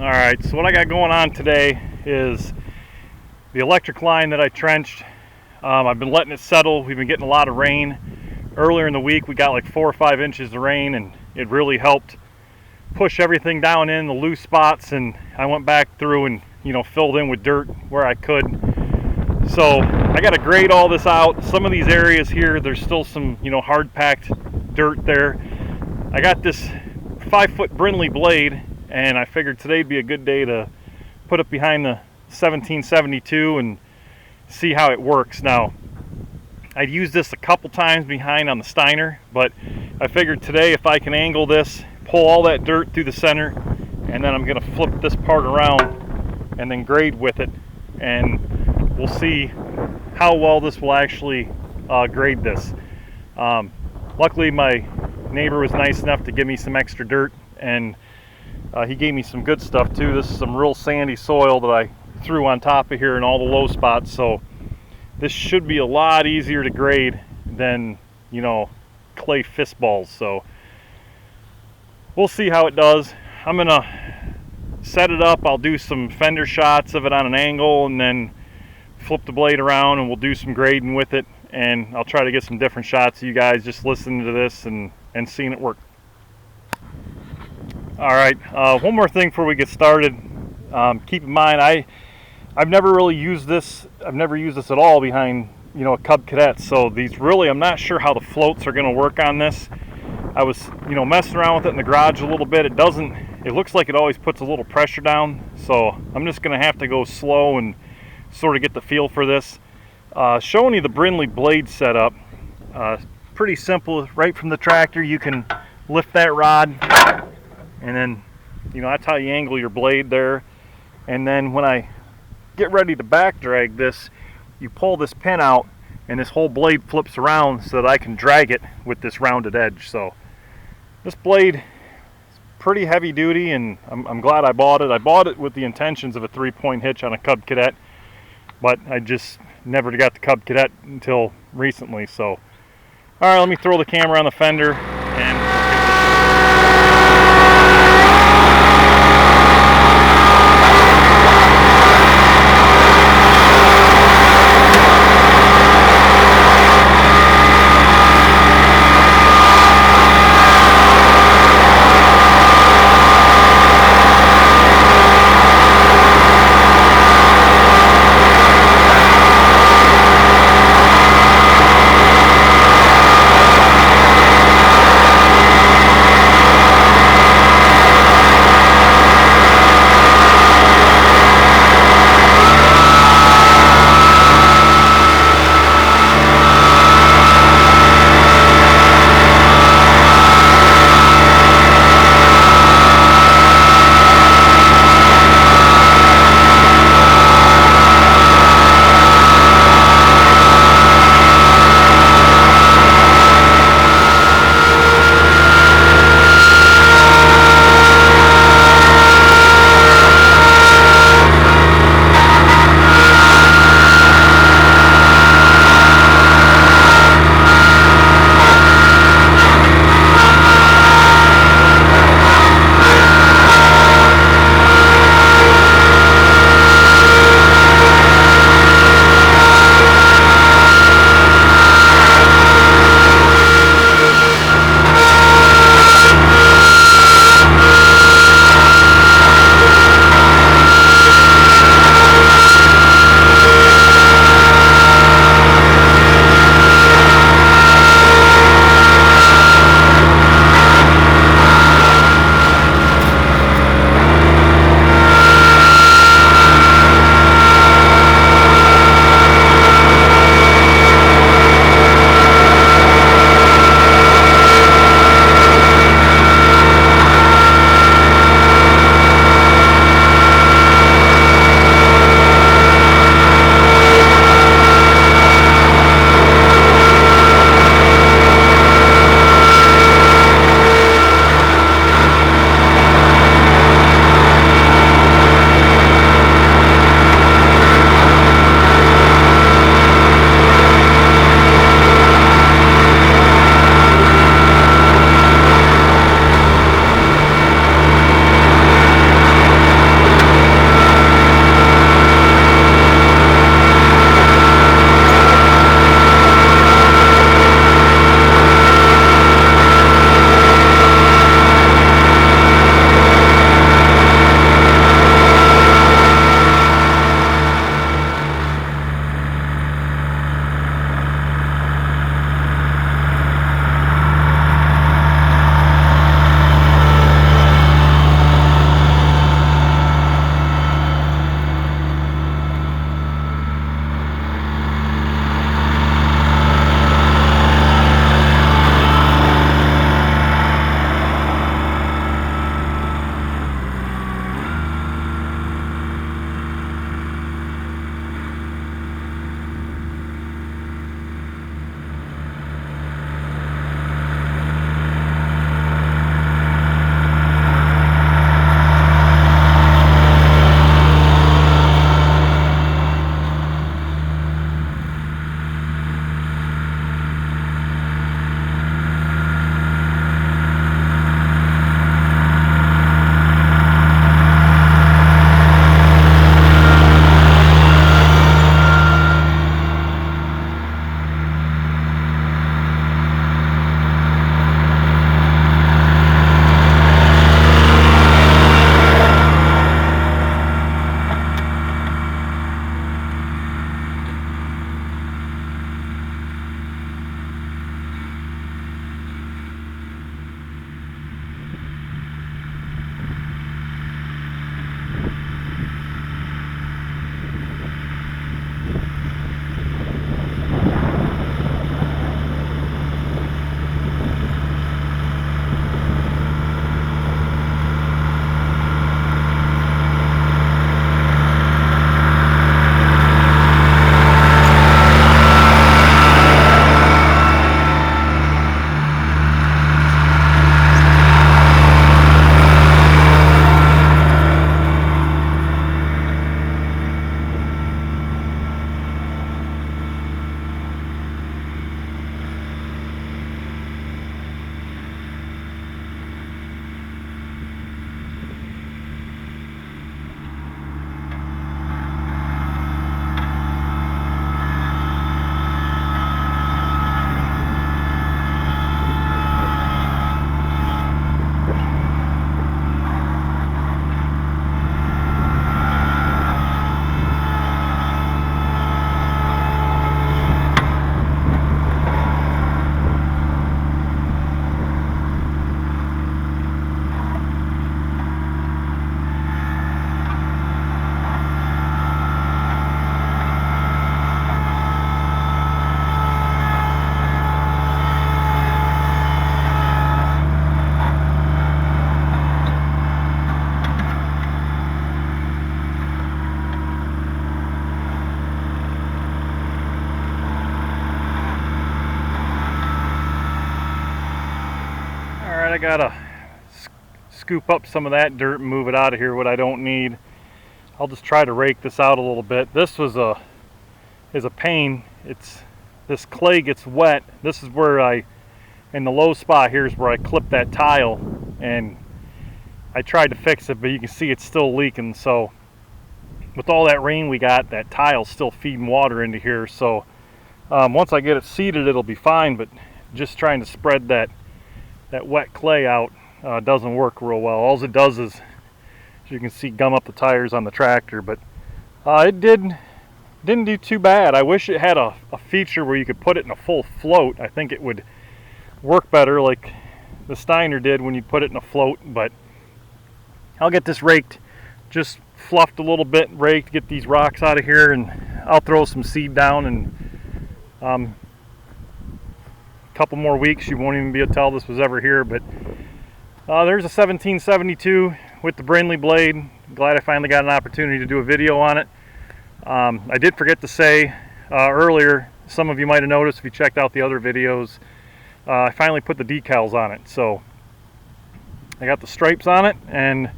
Alright, so what I got going on today is the electric line that I trenched. I've been letting it settle. We've been getting a lot of rain. Earlier in the week we got like 4 or 5 inches of rain, and it really helped push everything down in the loose spots, and I went back through and filled in with dirt where I could. So I got to grade all this out. Some of these areas here, there's still some hard packed dirt there. I got this 5-foot Brinly blade, and I figured today'd be a good day to put it behind the 1772 and see how it works. Now, I'd used this a couple times behind on the Steiner, but I figured today if I can angle this, pull all that dirt through the center, and then I'm going to flip this part around and then grade with it, and we'll see how well this will actually grade this. Luckily my neighbor was nice enough to give me some extra dirt, and he gave me some good stuff too. This is some real sandy soil that I threw on top of here in all the low spots, so this should be a lot easier to grade than clay fist balls. So we'll see how it does. I'm gonna set it up. I'll do some fender shots of it on an angle and then flip the blade around, and we'll do some grading with it, and I'll try to get some different shots of you guys just listening to this and seeing it work. Alright, one more thing before we get started. Keep in mind, I've never really used this. I've never used this at all behind a Cub Cadet, so these really, I'm not sure how the floats are going to work on this. I was messing around with it in the garage a little bit. It looks like it always puts a little pressure down, so I'm just going to have to go slow and sort of get the feel for this. Showing you the Brinly blade setup. Pretty simple. Right from the tractor you can lift that rod, and then that's how you angle your blade there. And then when I get ready to back drag this, you pull this pin out and this whole blade flips around so that I can drag it with this rounded edge. So this blade is pretty heavy duty, and I'm glad I bought it. I bought it with the intentions of a 3-point hitch on a Cub Cadet, but I just never got the Cub Cadet until recently. So alright, let me throw the camera on the fender and gotta scoop up some of that dirt and move it out of here, what I don't need. I'll just try to rake this out a little bit. This is a pain. This clay gets wet. This is where in the low spot here is where I clipped that tile, and I tried to fix it, but you can see it's still leaking. So with all that rain we got, that tile's still feeding water into here. So once I get it seated, it'll be fine, but just trying to spread that wet clay out doesn't work real well. All it does is, as you can see, gum up the tires on the tractor, but it didn't do too bad. I wish it had a feature where you could put it in a full float. I think it would work better like the Steiner did when you put it in a float, but I'll get this raked, just fluffed a little bit, raked, get these rocks out of here, and I'll throw some seed down, and a couple more weeks you won't even be able to tell this was ever here. But there's a 1772 with the Brinly blade. Glad I finally got an opportunity to do a video on it. I did forget to say earlier, some of you might have noticed if you checked out the other videos, I finally put the decals on it. So I got the stripes on it, and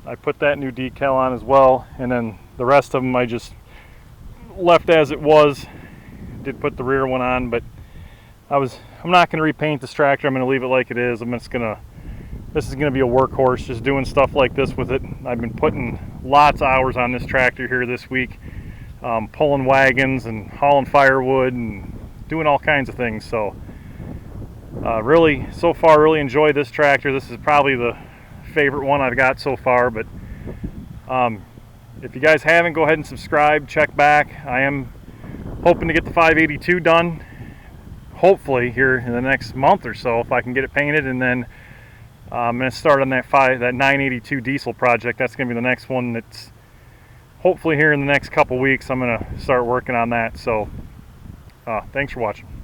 I put that new decal on as well, and then the rest of them I just left as it was. Did put the rear one on, but I'm not going to repaint this tractor. I'm going to leave it like it is. This is going to be a workhorse, just doing stuff like this with it. I've been putting lots of hours on this tractor here this week, pulling wagons and hauling firewood and doing all kinds of things. So really, so far, really enjoy this tractor. This is probably the favorite one I've got so far. But if you guys haven't, go ahead and subscribe, check back. I am hoping to get the 582 done, hopefully here in the next month or so, if I can get it painted, and then I'm going to start on that 982 diesel project. That's going to be the next one. That's hopefully here in the next couple weeks. I'm going to start working on that. So thanks for watching.